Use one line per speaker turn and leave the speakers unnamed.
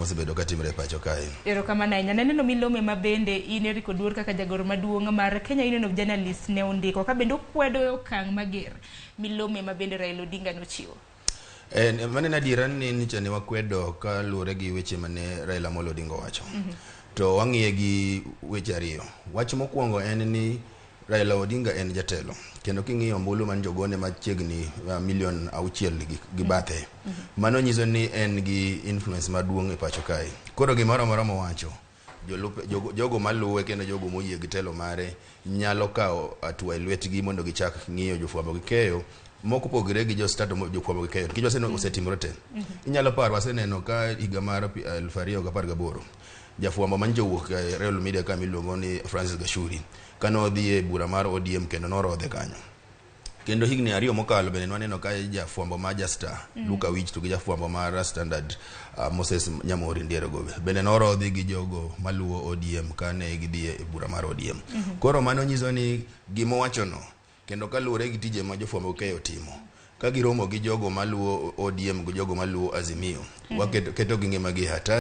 mosebedo katimre pacho kae.
Erokamano ahinya. Naneno milome mabende in Eric Oduor kaka jagoro maduong' mar Kenya Union of Journalists ne ondiko ka bende okwedo okang' mager milome mabende Raila Odinga nochiwo.
Mane nadiera ni nicha ne wakwedo ka luwore gi weche mane Raila Amolo Odinga wacho. To wang'iye gi weche ariyo. Wach mokwongo en ni Raila Odinga en jatelo. Kendo king'iyo ombulu man jogone machiegni milion 6 gi bathe. Mano nyiso ni en gi influence maduong' e pacho kae. Koro gimoro amora mowacho, jogo maluwe kendo jogo moyie gi telo mare nyalo kawo atua e lwetgi mondo gichak ng'iyo jofwambo gi keyo moko pogre gi jostato jofwambo gi keyo. Kijose no osetimore te. Inyalo paro waseneno ka higa mar 2018 jafwambo man jowuok e Real Media ka miluongo ni Francis Gashuri kano odhi e bura mar ODM kendo norodhe kanyo. Kendo higni 2 mokalo bende waneno ka jafwambo ma Star Luka Wich to gi jafwambo mar Standard Moses Nyamori Ndiero gobe bende norodhi gi jogo maluwo ODM kane gidhi e bura mar ODM. Koro mano nyiso ni gimo wachono kendo kaluwore gi tije ma jofwambo keyo timo ka giromo gi jogo maluwo ODM gi jogo maluwo Azimio waketo gi ngima gi hatari.